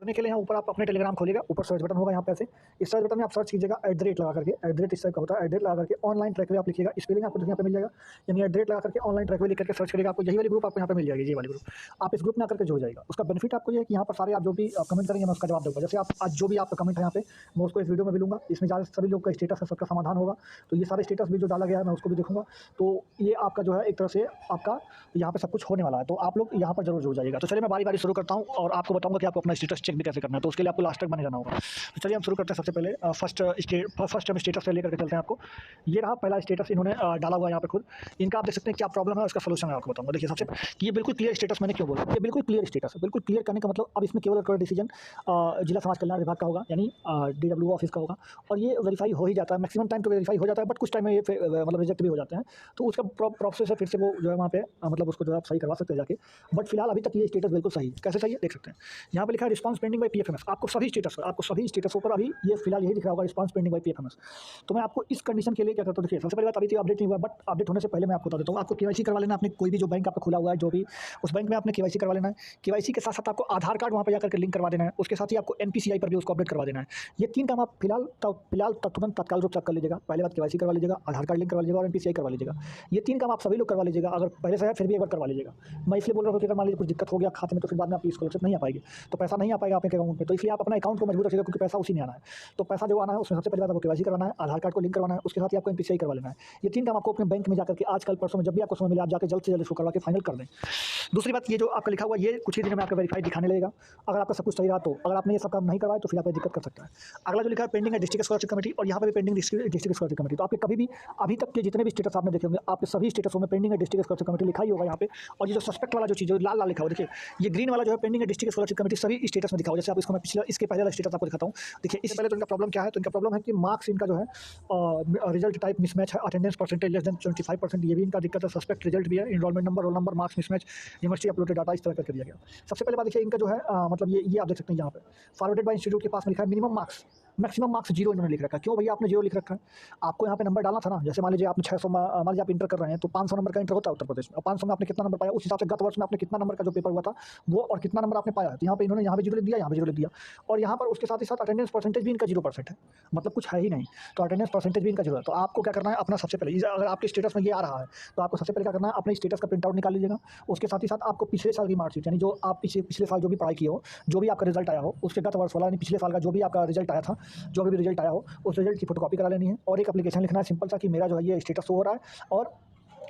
करने के लिए यहाँ ऊपर आप अपने टेलीग्राम खोलिएगा, ऊपर सर्च बटन होगा यहाँ पे ऐसे। इस सर्च बटन में आप सर्च कीजिएगा @ लगा करके, @ इस टाइप का होता है, @ लगा करके ऑनलाइन ट्रैकवे आप लिखिएगा, स्पेलिंग आपको यहाँ पे मिल जाएगा, यानी @ लगा करके ऑनलाइन ट्रैकवे लिख करके सर्च करिएगा, आपको यही वाली ग्रुप आपको यहाँ पे मिल जाएगी, ये वाली ग्रुप। आप इस ग्रुप में आकर के जुड़ जाएगा। उसका बेनिफिट आपको ये है कि यहाँ पर सारे आप जो भी कमेंट करेंगे मैं उसका जवाब दूँगा। जैसे आप आज जो भी आपका कमेंट है यहाँ पे मैं उसको इस वीडियो में भी लूँगा, इसमें ज़्यादा सभी लोग का स्टेटस है, सबका समाधान होगा। तो ये सारे स्टेटस भी जो डाला गया है मैं उसको भी देखूँगा। तो ये आपका जो है एक तरह से आपका यहाँ पे सब कुछ होने वाला है, तो आप लोग यहाँ पर जरूर जुड़ जाइएगा। तो चलिए मैं बारी-बारी शुरू करता हूँ और आपको बताऊँगा कि आपको अपना स्टेटस चेक भी कैसे करना है, तो उसके लिए आपको लास्ट तक बने रहना होगा। तो चलिए हम शुरू करते हैं। सबसे पहले फर्स्ट हम स्टेटस से लेकर के चलते हैं आपको। ये रहा पहला स्टेटस इन्होंने डाला हुआ है यहाँ पे खुद। इनका आप देख सकते हैं क्या प्रॉब्लम है, उसका सलूशन मैं आपको बताऊँगा। देखिए सबसे कि ये बिल्कुल क्लियर स्टेटस मैंने क्यों बोला, ये बिल्कुल क्लियर स्टेटस है। बिल्कुल क्लियर करने का मतलब अब इसमें केवल कोई डिसीजन जिला समाज कल्याण विभाग का होगा, यानी DWO ऑफिस का होगा, और ये वेरीफाई हो ही जाता है। मैक्सिमम टाइम तो वेरीफाई हो जाता है, बट कुछ टाइम में ये मतलब रिजेक्ट भी हो जाते हैं। तो उसका प्रोसेस है, फिर से वो जो है वहाँ पे मतलब उसको जो है आप सही करवा सकते हैं जाके। बट फिलहाल अभी तक ये स्टेटस बिल्कुल सही है। कैसे सही है देख सकते हैं, यहाँ पे लिखा है रिस्पांस पेंडिंग बाय PFMS। आपको सभी स्टेटसों पर अभी ये फिलहाल यही दिख रहा होगा, रिस्पांस पेंडिंग बाय PFMS। तो मैं आपको इस कंडीशन के लिए क्या करता हूँ, देखिए सबसे पहले बात अभी तो अपडेट नहीं हुआ, बट अपडेट होने से पहले मैं आपको बता देता हूँ। आपको KYC करवा लेना, आपने कोई भी जो बैंक आपका खुला हुआ है, जो भी उस बैंक में आपने KYC करवा लेना है। KYC के साथ साथ आपको आधार कार्ड वहाँ पे जाकर के लिंक करवा देना है। उसके साथ ही आपको NPCI पर भी उसको अपडेट करवा देना है। ये 3 काम आप फिलहाल तुरंत तत्काल रूप से कर लीजिएगा। पहले बात KYC करवा लीजिएगा, आधार कार्ड लिंक करवा लीजिएगा और NPCI करवा लीजिएगा। ये 3 काम आप सभी लोग करवा लीजिएगा। अगर पहले से है फिर भी एक बार करवा लीजिएगा। मैं इसलिए बोल रहा हूँ कि अगर मान लीजिए कुछ दिक्कत हो गया खाते में तो फिर बाद में आपकी स्कॉलरशिप नहीं आ पाएगी, तो पैसा नहीं आ पाएगा आपके अकाउंट में। तो इसलिए आप अपना अकाउंट को मजबूत रखिएगा, क्योंकि पैसा उसी में आना है। तो पैसा जो आना है उसमें सबसे पहले बात आपको KYC करवाना है, आधार कार्ड को लिंक करवाना है, उसके साथ ही आपको NPCI करवा लेना है। ये 3 काम आपको अपने बैंक में जाकर के आज कल परसों में जब भी आपको समय मिले आप जाकर जल्द से जल्द इसको करवा के फाइनल कर दें। दूसरी बात, ये जो आपका लिखा हुआ ये कुछ ही दिनों में आपका वेरीफाई दिखाने लगेगा। अगर आपका सब कुछ सही रहा तो, अगर आपने ये सब काम नहीं करवाया तो फिर आप दिक्कत कर सकता है। अगला जो लिखा है पेंडिंग है डिस्ट्रिक्ट स्कॉलरशिप कमेटी, और यहाँ पर भी पेंडिंग डिस्ट्रिक्ट स्कॉलरशिप कमेटी। तो आपके कभी भी अभी तक के जितने भी स्टेटस आपने देखे होंगे, आपके सभी स्टेटसों में पेंडिंग है डिस्ट्रिक्ट स्कॉलरशिप कमेटी लिखा ही होगा यहाँ पे। और ये जो सस्पेक्ट वाला जो चीज़ लाल लाल लिखा हुआ, देखिए ये ग्रीन वाला जो है पेंडिंग है डिस्ट्रिक्ट स्कॉलरशिप कमेटी सभी स्टेटस में दिखा हुआ। जैसे आप इसको मैं पिछले इसके पहले वाला स्टेटस आपको दिखाता हूँ। देखिए इससे पहले तो इनका प्रॉब्लम क्या है, तो इनका प्रॉब्लम है कि मार्क्स इनका जो है रिजल्ट टाइप मिसमैच है, अटेंडेंस परसेंटेज लेस देन 25%, ये भी इनका दिक्कत है। सस्पेक्ट रिजल्ट भी है, enrolment number, roll number, marks mismatch, university uploaded data इस तरह करके दिया गया। सबसे पहले बात देखिए इनका जो है मतलब ये आप देख सकते हैं यहाँ पे फॉरवर्डेड बाय इंस्टीट्यूट के पास में लिखा है मिनिमम मार्क्स, मैक्सिमम मार्क्स 0 इन्होंने लिख रखा है। क्यों भैया आपने 0 लिख रखा है? आपको यहाँ पे नंबर डालना था ना। जैसे मान लीजिए आपने 600 मान लीजिए आप इंटर कर रहे हैं तो 500 नंबर का इंटर होता है उत्तर प्रदेश में, और 500 में आपने कितना नंबर पाया उस हिसाब से गत वर्ष में आपने कितना नंबर का जो पेपर हुआ था वो और कितना नंबर आपने पाया। तो यहाँ पे इन्होंने यहाँ पे 0 लिख दिया, यहाँ पे 0 लिख दिया, और यहाँ पर उसके साथ ही साथ अटेंडेंस परसेंटेज भी इनका 0% है, मतलब कुछ है ही नहीं। तो अटेंडेंस परसेंटेज भी इनका 0 है। तो आपको क्या करना है, अपना सबसे पहले अगर आपके स्टेटस में ये आ रहा है तो आपको सबसे पहले क्या करना है, अपने स्टेटस का प्रिंट आउट निकाल लीजिएगा। उसके साथ ही साथ आपको पिछले साल की मार्कशीट, यानी जो आप पिछले साल जो भी पढ़ाई की हो, जो भी आपका रिजल्ट आया हो, उसके गत वर्ष वाला यानी पिछले साल का जो भी आपका रिजल्ट आया था, जो भी रिजल्ट आया हो उस रिजल्ट की फोटोकॉपी करा लेनी है, और एक एप्लीकेशन लिखना है सिंपल सा कि मेरा जो है ये स्टेटस हो रहा है, और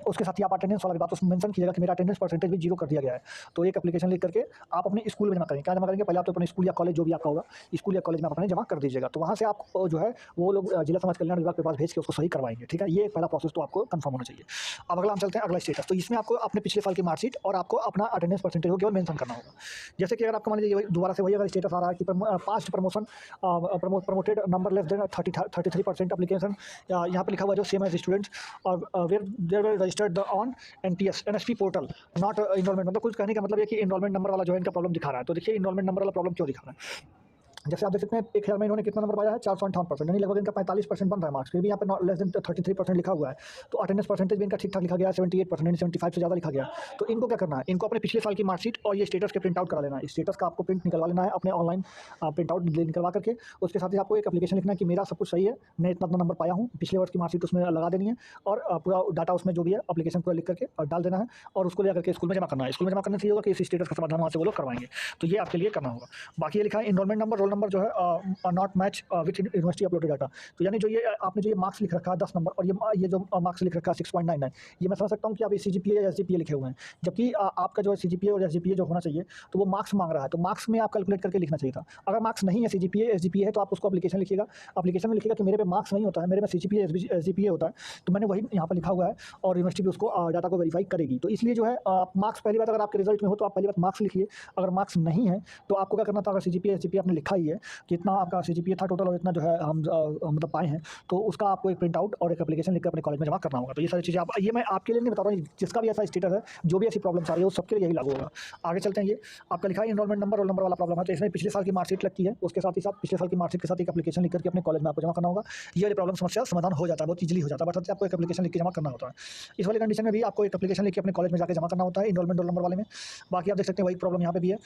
उसके साथ ही आप अटेंडेंस वाला भी बात उसमें मेंशन कीजिएगा कि मेरा अटेंडेंस परसेंटेज भी 0 कर दिया गया है। तो एक एप्लीकेशन लिख करके आप अपने स्कूल में जमा करेंगे। क्या जमा करेंगे, पहले आप तो अपने स्कूल या कॉलेज जो भी आपका होगा, स्कूल या कॉलेज में आप अपने जमा कर दीजिएगा। तो वहाँ से आप जो है वो लोग जिला समाज कल्याण विभाग के पास भेज के उसको सही करवाएंगे। ठीक है, ये पहला प्रोसेस तो आपको कंफर्म होना चाहिए। अब अगला हम चलते हैं अगला स्टेटस। तो इसमें आपको अपने पिछले साल की मार्कशीट और आपको अपना अटेंडेंस परसेंटेज को केवल मेंशन करना होगा। जैसे कि अगर आपको मान लीजिए दोबारा से वही अगर स्टेटस आ रहा है कि past promotion promoted number less than 33% application, यहाँ पर लिखा हुआ जो सेम एज स्टूडेंट्स और were there registered on NSP portal not enrolment, मतलब कुछ कहने का मतलब है कि इनरोलमेंट नंबर वाला जो है इनका प्रॉब्लम दिखा रहा है। तो देखिए इनरोलमेंट नंबर वाला प्रॉब्लम क्यों दिखा रहा है। जैसे आप देख सकते हैं 1000 में इन्होंने कितना नंबर पाया है, 458%, यानी लगभग इनका 45% बन रहा है मार्क्स। फिर भी यहाँ पे लेस देन 33% लिखा हुआ है। तो अटेंडेंस परसेंटेज भी इनका ठीक ठाक लिखा गया है, 78%, यानी 75 से ज़्यादा लिखा गया। तो इनको क्या करना है, इनको अपने पिछले साल की मार्कशीट और ये स्टेटस के प्रिंट आउट करा लेना है। स्टेटस का आपको प्रिंट निकलवा लेना है अपने ऑनलाइन प्रिंट आउट निकलवा करके। उसके साथ ही आपको एक एप्लीकेशन लिखना है कि मेरा सब कुछ सही है, मैं इतना नंबर पाया हूँ, पिछले वर्ष की मार्कशीट उसमें लगा देनी है, और पूरा डाटा उसमें जो भी है एप्लीकेशन पूरा लिख करके डाल देना है, और उसको ले करके स्कूल में जमा करना है। स्कूल में जमा करने से ये होगा कि इस स्टेटस का समाधान वहाँ से वो लोग करवाएंगे। तो ये आपके लिए करना होगा। बाकी ये लिखा है इनरोलमेंट नंबर, रोल नंबर जो है not match with university uploaded data. तो यानी जो ये आपने जो ये मार्क्स लिख रखा है 10 नंबर, और ये जो मार्क्स लिख रखा है 6.99, ये मैं समझ सकता हूँ कि आप CGPA या SGPA लिखे हुए हैं, जबकि आपका जो है CGPA और SGPA जो होना चाहिए तो वो मार्क्स मांग रहा है। तो मार्क्स में आप कैलकुलेट करके लिखना चाहिए था। अगर मार्क्स नहीं है CGPA SGPA है तो आप उसको एप्लीकेशन लिखिएगा, एप्लीकेशन में लिखिएगा कि मेरे पे मार्क्स नहीं होता है, मेरे में CGPA SGPA होता है, तो मैंने वही यहाँ पर लिखा हुआ है, और यूनिवर्सिटी भी उसको डाटा को वेरीफाई करेगी। तो इसलिए जो है मार्क्स पहली बात अगर आपके रिजल्ट में हो तो आप पहली बात मार्क्स लिखिए। अगर मार्क्स नहीं है तो आपको क्या करना था, अगर CGPA SGPA आपने लिखा ही है कितना आपका CGPA था टोटल और इतना जो है हम मतलब पाए हैं, तो उसका आपको एक प्रिंट आउट और एक एप्लीकेशन लिखकर अपने कॉलेज में जमा करना होगा। तो ये सारी चीज़ें आप, ये मैं आपके लिए नहीं बता रहा हूँ, जिसका भी ऐसा स्टेटस है, जो भी ऐसी प्रॉब्लम आ रही है वो सबके लिए यही लागू होगा। आगे चलते हैं। ये आपका लिखा है इनरोलमेंट नंबर, रोल नंबर वाला प्रॉब्लम है, तो इसमें पिछले साल की मार्कशीट लगती है, उसके साथ ही साथ पिछले साल की मार्कशीट के साथ एक एप्लीकेशन लिख करके अपने कॉलेज में आपको जमा करना होगा। ये वाली प्रॉब्लम समस्या समाधान हो जाता है, बहुत ईजिली हो जाता है, बट आपको एक एप्लीकेशन लिख के जमा करना होता है। इस वाली कंडीशन में भी आपको एक एप्लीकेशन लिख के अपने कॉलेज में जाकर जमा करना होता है इनरोलमेंट रोल नंबर वाले में। बाकी आप देख सकते हैं वही प्रॉब्लम यहाँ पे भी है।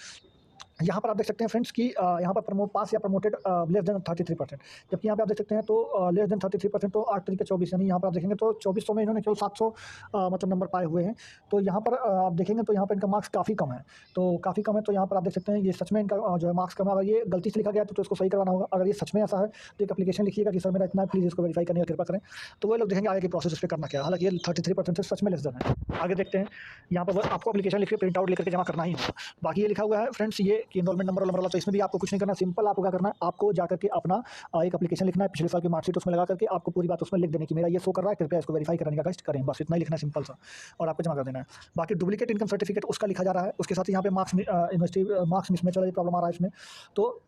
यहाँ पर आप देख सकते हैं फ्रेंड्स कि यहाँ पर पास या प्रमोटेड लेस देन 33%, जबकि यहाँ पे आप देख सकते हैं तो लेस देन 33%, तो 8 तरीके 24, यानी यहाँ पर आप देखेंगे तो 2400 में इन्होंने केवल 700 मतलब नंबर पाए हुए हैं। तो यहाँ पर आप देखेंगे तो यहाँ पर इनका मार्क्स काफ़ी कम है, तो काफ़ी कम है। तो यहाँ पर आप देख सकते हैं ये सच में इनका जो है मार्क्स कम है। अगर ये गलती से लिखा गया तो इसको सही करवाना होगा। अगर ये सच में ऐसा है तो एक एप्लीकेशन लिखिएगा कि सर मेरा इतना, प्लीज़ इसको वेरीफाई करने का कृपा करें। तो वो लोग देखेंगे आगे की प्रोसेस इस पे करना क्या है। हालांकि ये 33% से सच में लेस देन है। आगे देखते हैं, यहाँ पर आपको एप्लीकेशन लिख के प्रिंट आउट लेकर के जमा करना ही होगा। बाकी ये लिखा हुआ है फ्रेंड्स ये कि इनरोलमेंट नंबर वाला, तो इसमें भी आपको कुछ नहीं करना, सिंपल आपको क्या करना है, आपको जाकर के अपना एक एप्लीकेशन लिखना है, पिछले साल की मार्कशीट उसमें लगा करके आपको पूरी बात उसमें लिख देने की मेरा ये शो कर रहा है, कृपया इसको वेरीफाई करने का कष्ट करें। बस इतना ही लिखना है सिंपल सा, और आपको जमा कर देना है। बाकी डुप्लीकेट इनकम सर्टिफिकेट उसका लिखा जा रहा है, उसके साथ ही यहाँ पे मार्क्स यूनिवर्सिटी मार्क्स मिसमैच वाला प्रॉब्लम आ रहा है इसमें। तो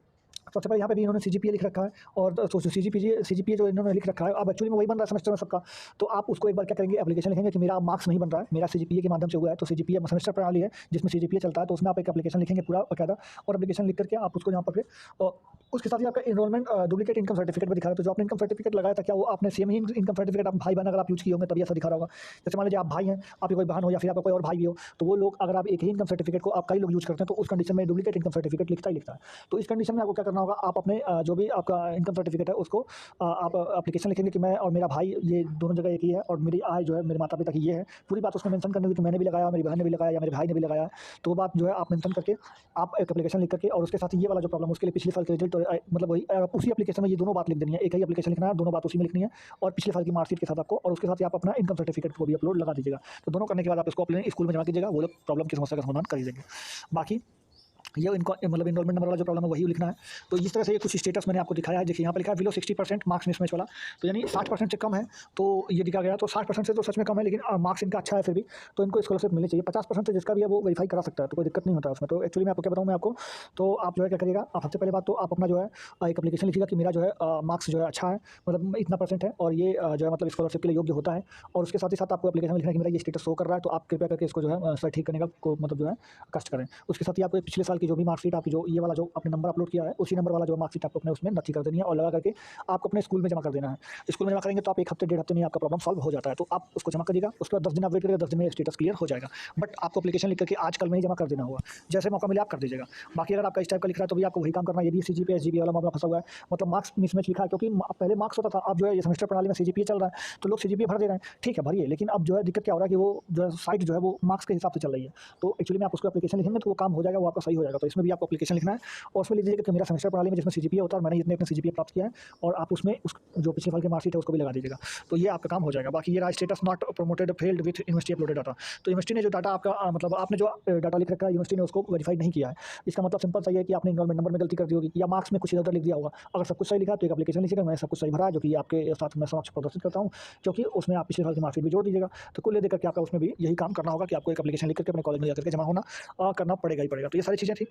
सबसे पहले यहाँ पे भी इन्होंने सीजीपीए लिख रखा है, और तो सीजीपीए जो इन्होंने लिख रखा है, अब एक्चुअली में वही बन रहा है सेमेस्टर में सबका। तो आप उसको एक बार क्या करेंगे, एप्लीकेशन लिखेंगे कि मेरा मार्क्स नहीं बन रहा है, मेरा सीजीपीए के माध्यम से हुआ है। तो सीजीपीए सेमेस्टर प्रणाली है जिसमें सीजीपीए चलता है, तो उसमें आप एक एप्लीकेशन लिखेंगे पूरा बकायदा, और एप्लीकेशन लिख करके आप उसको यहाँ पर फिर उसके साथ ही आपका इनरोलमेंट डुप्लीकेट इनकम सर्टिफिकेट भी दिखा रहा है। तो जो आपने इनकम सर्टिफिकेट लगाया था, क्या वो आपने सेम ही इनकम सर्टिफिकेट आप भाई बहन अगर आप यूज़ किए होंगे तभी ऐसा दिखा रहा होगा। जैसे मान लीजिए आप भाई हैं, आपकी कोई बहन हो या फिर आपका कोई और भाई भी हो, तो वो लोग अगर आप एक ही इनकम सर्टिफिकेट को आप कई लोग यूज़ करते हैं तो उस कंडीशन में डुप्लीकेट इनकम सर्टिफिकेट लिखता ही लिखता है। तो इस कंडीशन में आपको क्या करना होगा, आप अपने जो भी आपका इनकम सर्टिफिकेट है उसको आप एप्लीकेशन लिखेंगे कि मैं और मेरा भाई ये दोनों जगह एक ही है, और मेरी आय जो है मेरे माता पिता की ये है, पूरी बात उसमें मेंशन करनी होगी कि मैंने भी लगाया, मेरी बहन ने भी लगाया, या मेरे भाई ने भी लगाया। तो वो बात जो है आप मेंशन करके आप एक एप्लीकेशन लिख करके, और उसके साथ ये वाला जो प्रॉब्लम उसके लिए पिछले साल के रिजल्ट, मतलब वही उसी एप्लीकेशन में ये दोनों बात लिख देनी है। एक ही एप्लीकेशन लिखना है, दोनों बात उसी में लिखनी है, और पिछले साल की मार्कशीट के साथ आपको, और उसके साथ ही आप अपना इनकम सर्टिफिकेट को भी अपलोड लगा दीजिएगा। तो दोनों करने के बाद आप इसको अपने स्कूल में जमा कीजिएगा, वो लोग प्रॉब्लम की समस्या का समाधान कर देंगे। बाकी ये इनको मतलब इनरोलमेंट नंबर वाला जो प्रॉब्लम है वही लिखना है। तो इस तरह से ये कुछ स्टेटस मैंने आपको दिखाया है। देखिए यहाँ पर लिखा है बिलो 60% मार्क्स मिसमैच वाला, तो यानी 60% से कम है, तो ये दिखा गया। तो 60% से तो सच में कम है, लेकिन मार्क्स इनका अच्छा है फिर भी, तो इनको स्कॉलरशिप मिलनी चाहिए। 50% से जिसका भी है वो वेरीफाई करा सकता है, तो कोई दिक्कत नहीं होता है उसमें। तो एक्चुअली मैं आपको क्या बताऊँ, मैं आपको तो आप जो है क्या करिएगा, आप सबसे पहले बात तो आप अपना जो है एक एप्लीकेशन लिखिएगा कि मेरा जो है मार्क्स जो है अच्छा है, मतलब इतना परसेंट है, और ये जो है मतलब स्कॉलरशिप के लिए योग्य होता है। और उसके साथ ही साथ आपको एप्लीकेशन में लिखना है कि मेरा ये स्टेटस शो कर रहा है, तो आप कृपया करके इसको जो है सर ठीक करने का को मतलब जो है कष्ट करें। उसके साथ ही आपको पिछले साल की जो भी मार्कशीट आपकी जो ये वाला जो आपने नंबर अपलोड किया है, उसी नंबर वाला जो मार्कशीट आपको अपने उसमें नथी कर देनी है, और लगा करके आपको अपने स्कूल में जमा कर देना है। स्कूल में जमा करेंगे तो आप 1 हफ्ते 1.5 हफ्ते में आपका प्रॉब्लम सॉल्व हो जाता है। तो आप उसको जमा करिएगा, उसके बाद 10 दिन आप वेट करिएगा, 10 दिन में स्टेटस क्लियर हो जाएगा। बट आपको एप्लीकेशन लिख करके आज कल में ही जमा कर देना होगा, जैसे मौका मिले आप कर दीजिएगा। बाकी अगर आपका इस टाइप का लिख रहा है तो भी आपको वही काम करना है। ये भी सीजीपीए एसजीपीए वाला मामला फंसा हुआ है, मतलब मार्क्स मिसमैच लिखा है, क्योंकि पहले मार्क्स होता था, अब जो है ये सेमेस्टर प्रणाली में सीजीपीए चल रहा है, तो लोग सीजीपीए भर दे रहे हैं। ठीक है भरिए, लेकिन अब जो है दिक्कत क्या हो रहा है कि वो जो है साइट जो है वो मार्क्स के हिसाब से चल रही है। तो एक्चुअली में आप उसको एप्लीकेशन लिखेंगे तो वो काम हो जाएगा, वो आपका सही हो जाएगा। तो इसमें भी आपको एप्लीकेशन लिखना है, और उसमें लीजिएगा कि मेरा सेमेस्टर प्रणाली में जिसमें सीजीपीए होता है, और मैंने इतने अपने सीजीपीए प्राप्त किया है, और आप उसमें उस जो पिछले साल की मार्कशीट है उसको भी लगा दीजिएगा। तो ये आपका काम हो जाएगा। बाकी ये रहा status not promoted failed with university uploaded data. तो यूनिवर्सिटी ने जो डाटा आपका मतलब आपने जो डाटा लिख रखा है, यूनिवर्सिटी ने उसको वेरीफाई नहीं किया है। इसका मतलब सिंपल सा ये है कि आपने इनरोलमेंट नंबर में गलती कर दी होगी, या मार्क्स में कुछ इधर लिख दिया होगा। अगर सब कुछ सही लिखा तो एक एप्लीकेशन लिखिएगा, मैं सब कुछ सही भरा है, जो कि आपके साथ मैं समक्ष प्रदर्शित करता हूँ, क्योंकि उसमें आप पिछले साल की मार्कशीट भी जोड़ दीजिएगा। तो कुल लेकर के आपका उसमें भी यही काम करना होगा कि आपको एक एप्लीकेशन लिख करके अपने कॉलेज में जाकर के जमा होना करना पड़ेगा ही पड़ेगा। तो ये सारी चीज़ें थी।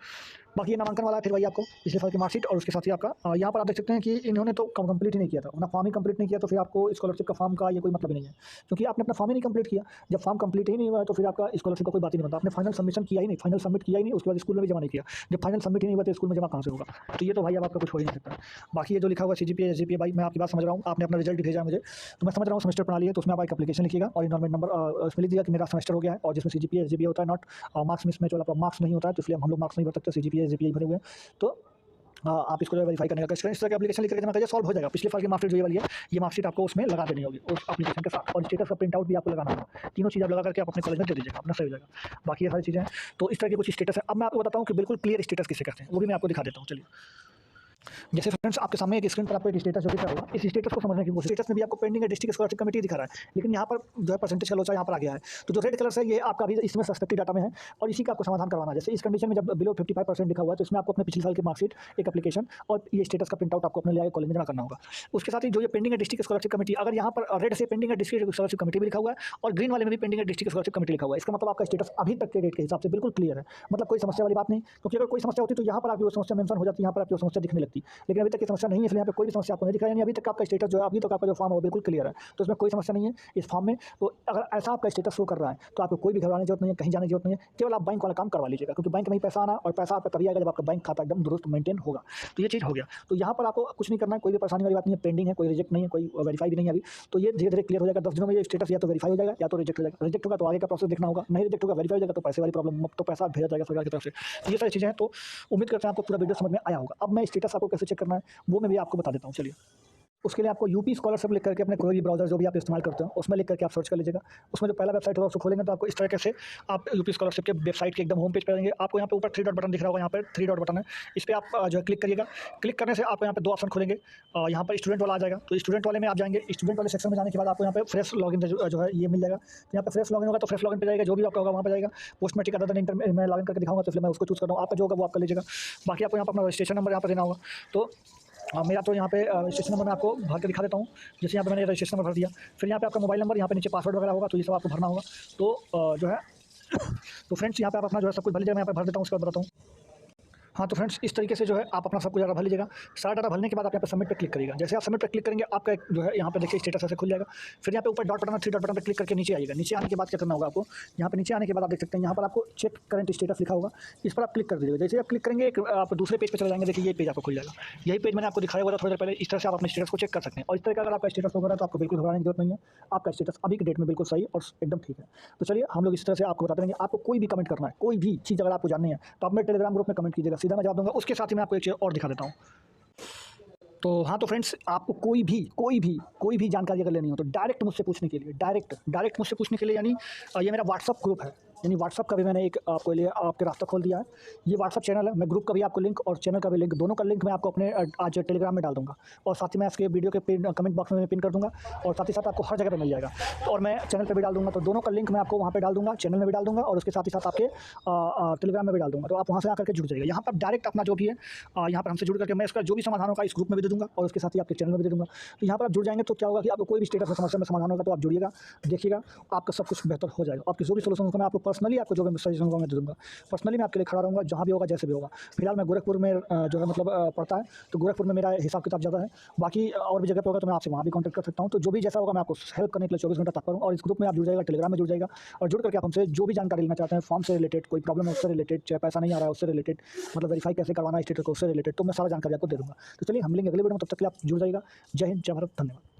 बाकी ये नामांकन वाला है, फिर वही आपको पिछले साल की मार्कशीट, और उसके साथ ही आपका यहाँ पर आप देख सकते हैं कि इन्होंने तो कंप्लीट ही नहीं किया था, उन्होंने फॉर्म ही कंप्लीट नहीं किया, तो फिर आपको स्कॉलरशिप का फॉर्म का ये कोई मतलब ही नहीं है, क्योंकि आपने अपना फॉर्म ही नहीं कंप्लीट किया। जब फॉर्म कंप्लीट ही नहीं हुआ है तो फिर आपका स्कॉलरशिप का कोई बात ही नहीं बनता। आपने फाइनल सबमिशन किया ही नहीं, फाइनल सबमिट किया ही नहीं, उसके बाद स्कूल में भी जमा नहीं किया। जब फाइनल सबमिट ही नहीं हुआ तो स्कूल में जमा कहाँ से होगा। तो ये तो भाई अब आपका कुछ हो ही नहीं सकता। बाकी ये जो लिखा हुआ सीजीपीए एसजीपीए, भाई मैं आपकी बात समझ रहा हूँ, आपने अपना रिजल्ट भेजा है मुझे, तो मैं समझ रहा हूँ सेमेस्टर प्रणाली है, तो उसमें आप एक एप्लीकेशन लिखिएगा और इनरोलमेंट नंबर उसमें लिख दीजिएगा कि मेरा सेमेस्टर हो गया है, और जिसमें सीजीपीए एसजीपीए होता है, नॉट मार्क्स मिसमैच वाला मार्क्स नहीं होता है, तो इसलिए हम लोग मार्क्स नहीं भर सकते, सीजीपीए एसजीपीए भरे हुए हैं। तो आप इसको वेरीफाई करने का करें, इस तरह की एप्लीकेशन लिख करके जमा करिए, सॉल्व हो जाएगा। पिछले साल की मार्कशीट जो ये वाली है, ये मार्कशीट आपको उसमें लगा देनी होगी उस एप्लीकेशन के साथ, और स्टेटस का प्रिंट आउट भी आपको लगाना होगा। तीनों चीज़ आप लगा करके आप अपने कॉलेज में दे दीजिएगा, अपना सही हो जाएगा। बाकी ये सारी चीज़ें हैं। तो इस तरह की कुछ स्टेटस है। अब मैं आपको बताता हूँ कि बिल्कुल क्लियर स्टेटस किसे कहते हैं, वो भी मैं आपको दिखा देता हूँ। चलिए, जैसे फ्रेंड्स आपके सामने एक स्क्रीन पर आपको एक स्टेटस जो दिख रहा होगा, इस स्टेटस को समझने की कोशिश। स्टेटस में भी आपको पेंडिंग है डिस्ट्रिक्ट स्कॉलरशिप कमेटी दिखा रहा है, लेकिन यहाँ पर जो है परसेंटेज का लोचा यहाँ पर आ गया है। तो जो रेड कलर से ये आपका अभी इसमें सस्पेक्टेड डाटा में है, और इसी का आपको समाधान करवाना है। जैसे इस कंडीशन में जब बिलो 55% लिखा हुआ है, तो इसमें आपको अपने पिछले साल की मार्कशीट, एक एप्लीकेशन और ये स्टेटस का प्रिंट आउट आपको अपने लिए कॉलेज में जमा करना होगा। उसके साथ ही जो ये पेंडिंग है डिस्ट्रिक्ट स्कॉलरशिप कमेटी, अगर यहाँ पर रेड से पेंडिंग है डिस्ट्रिक्ट स्कॉलरशिप कमेटी भी लिखा हुआ है, और ग्रीन वाले में भी पेंडिंग है डिस्ट्रिक्ट स्कॉलरशिप कमेटी लिखा हुआ है, इसका मतलब आपका स्टेटस अभी तक के डेट के हिसाब से बिल्कुल क्लियर है, मतलब कोई समस्या वाली बात नहीं। क्योंकि अगर कोई समस्या होती तो यहाँ पर आपकी वो समस्या मेंशन हो जाती है, यहाँ पर आपकी वो समस्या दिखने लगती। लेकिन अभी तक ये समस्या नहीं है, इसलिए यहाँ पे कोई भी समस्या आपको नहीं दिखा, यानी अभी तक आपका स्टेटस जो है, अभी तक आपका जो फॉर्म है वो बिल्कुल क्लियर है, तो इसमें कोई समस्या नहीं है इस फॉर्म में। तो अगर ऐसा आपका स्टेटस शो कर रहा है तो आपको कोई भी घबराने की जरूरत नहीं है, कहीं जाने की जरूरत नहीं है, केवल आप बैंक वाला काम करवा लीजिएगा, क्योंकि बैंक में ही पैसा आना और पैसा आपका तभी आएगा जब आपका बैंक खाता एकदम दुरुस्त मेंटेन होगा। तो ये चीज़ हो गया। तो यहाँ पर आपको कुछ नहीं करना है, कोई भी परेशानी वाली बात नहीं है, पेंडिंग है, कोई रिजेक्ट नहीं है, कोई वेरीफाई भी नहीं है अभी। तो ये धीरे धीरे क्लियर हो जाएगा, 10 दिनों में ये स्टेटस या तो वेरीफाई हो जाएगा या तो रिजेक्ट हो जाएगा। रिजेक्ट होगा तो आगे का प्रोसेस देखना होगा, नहीं रिजेक्ट होगा वेरीफाई हो जाएगा तो पैसे वाली प्रॉब्लम, तो पैसा भेजा जाएगा सरकार की तरफ से। तो ये सारी चीज़ें हैं, तो उम्मीद करते हैं आपको पूरा वीडियो समझ में आया होगा। अब मैं स्टेटस आपको कैसे चेक करना है वो मैं भी आपको बता देता हूँ, चलिए। उसके लिए आपको यूपी स्कॉलरशिप लिख करके अपने कोई भी ब्राउज़र जो भी आप इस्तेमाल करते हो उसमें लिख करके आप सर्च कर लीजिएगा। उसमें जो पहला वेबसाइट होगा उसको खोलेंगे तो आपको इस तरीके से आप यूपी स्कॉलरशिप के वेबसाइट के एकदम होम पेज पे आएंगे। आपको यहाँ पे ऊपर 3 डॉट बटन दिख रहा होगा, यहाँ पर 3 डॉट बटन है, इस पर आप जो है क्लिक करिएगा। क्लिक करने से आपको यहाँ पे 2 ऑप्शन खोलेंगे। यहाँ पर स्टूडेंट वाला आ जाएगा, तो स्टूडेंट वाले में आप जाएंगे। स्टूडेंट वाले सेक्शन में जाने के बाद आपको यहाँ पे फ्रेश लॉगिन जो है ये मिल जाएगा। तो यहाँ पे फ्रेश लॉगिन होगा तो फ्रेश लॉगिन पे जाएगा, जो भी आपका होगा वहाँ पे जाएगा। पोस्ट मैट्रिक अदर इंटर मैं लॉगिन करके दिखाऊंगा, तो इसलिए मैं उसको चूज़ कर रहा हूँ। आपका जो होगा वो आपका लीजिएगा। बाकी आपको यहाँ पर अपना रजिस्ट्रेशन नंबर यहाँ पर देना होगा। तो मेरा तो यहाँ पे रजिस्ट्रेशन नंबर मैं आपको भर के दिखा देता हूँ। जैसे यहाँ पे मैंने रजिस्ट्रेशन नंबर भर दिया, फिर यहाँ पे आपका मोबाइल नंबर, यहाँ पे नीचे पासवर्ड वगैरह होगा, तो ये सब आपको भरना होगा। तो जो है तो फ्रेंड्स यहाँ पे आप अपना जो है सब कुछ भर लीजिएगा। मैं यहाँ पे भर देता हूँ, उसके बाद बताता हूँ। हाँ, तो फ्रेंड्स इस तरीके से जो है आप अपना सब कुछ डाटा भर लीजिएगा। सारा डाटा भरने के बाद आप यहाँ पे सबमिट पे क्लिक करिएगा। जैसे आप सबमिट पे क्लिक करेंगे आपका एक जो है यहाँ पे देखिए स्टेटस ऐसे खुल जाएगा। फिर यहाँ पे ऊपर डॉट बटन है, 3 डॉट बटन पे क्लिक करके नीचे आइएगा। नीचे आने के बाद क्या करना होगा आपको, यहाँ पे नीचे आने के बाद आप देख सकते हैं यहाँ पर आपको चेक करंट स्टेटस लिखा होगा, इस पर आप क्लिक कर दीजिएगा। जैसे आप क्लिक करेंगे आप दूसरे पेज पर चले जाएंगे, देखिए ये पेज आपको खुल जाएगा। यही पेज मैंने आपको दिखाया हुआ था थोड़ी देर पहले। इस तरह से आप अपने स्टेटस को चेक कर सकते हैं, और इस तरह का अगर आपका स्टेटस होगा तो आपको बिल्कुल घबराने की जरूरत नहीं है। आपका स्टेटस अभी की डेट में बिल्कुल सही और एकदम ठीक है। तो चलिए हम लोग इस तरह से आपको बताते रहेंगे। आपको कोई भी कमेंट करना है, कोई भी चीज़ अगर आपको जाननी है तो आप मेरे टेलीग्राम ग्रुप में कमेंट कीजिएगा, सीधा मैं जवाब दूंगा। उसके साथ ही मैं आपको एक चीज़ और दिखा देता हूँ। तो हाँ, तो फ्रेंड्स आपको कोई भी जानकारी अगर लेनी हो तो डायरेक्ट मुझसे पूछने के लिए, डायरेक्ट मुझसे पूछने के लिए, यानी ये मेरा व्हाट्सअप ग्रुप है, यानी व्हाट्सअप का भी मैंने एक आपके लिए आपके रास्ता खोल दिया है। ये व्हाट्सअप चैनल है, मैं ग्रुप का भी आपको लिंक और चैनल का भी लिंक, दोनों का लिंक मैं आपको अपने आज टेलीग्राम में डाल दूंगा, और साथ ही मैं इसके वीडियो के कमेंट बॉक्स में पिन कर दूंगा, और साथ ही साथ आपको हर जगह पे मिल जाएगा। और मैं चैनल पर भी डाल दूंगा, तो दोनों का लिंक मैं आपको वहाँ पर डाल दूंगा, चैनल में भी डाल दूंगा और उसके साथ ही साथ आपके टेलीग्राम में भी डाल दूंगा। तो आप वहाँ से आकर के जुड़ जाइएगा। यहाँ पर डायरेक्ट अपना जो भी है यहाँ पर हमसे जुड़ करके मैं इसका जो भी समाधान होगा इस ग्रुप में भी दे दूँगा और उसके साथ ही आपके चैनल में भी दे दूँगा। तो यहाँ पर आप जुड़ जाएंगे तो क्या होगा कि आपको कोई भी स्टेटस में समस्या में समाधान होगा तो आप जुड़िएगा, देखिएगा, आपका सब कुछ बेहतर हो जाएगा। आपकी जो भी सोल्यूशन होगा मैं आपको पर्सनली आपको जो भी सजेशन होगा मैं दे दूँगा। पर्सनली मैं आपके लिए खड़ा रहूँगा, जहाँ भी होगा जैसे भी होगा। फिलहाल मैं गोरखपुर में जो है मतलब पढ़ता है, तो गोरखपुर में मेरा हिसाब किताब ज़्यादा है। बाकी और भी जगह पे होगा तो मैं आपसे वहाँ भी कॉन्टैक्ट कर सकता हूँ। तो जो भी जैसा होगा मैं आपको हेल्प करने के लिए 24 घंटा तत्पर हूँ। और इस ग्रुप में आप जुड़ जाएगा, टेलीग्राम में जुड़ जाएगा, और जुड़ करके आप हमसे जो भी जानकारी लेना चाहते हैं, फॉर्म से रिलेटेड, कोई प्रॉब्लम है उससे रिलेटेड, चाहे पैसा नहीं आ रहा है उससे रिलेटेड, मतलब वेरीफाई कैसे करवाना है स्टेटस को उससे रिलेटेड, तो मैं सारा जानकारी आपको दे दूँगा। तो चलिए हम मिलेंगे अगले वीडियो में, तब तक के लिए आप जुड़ जाइएगा। जय हिंद, जय भारत, धन्यवाद।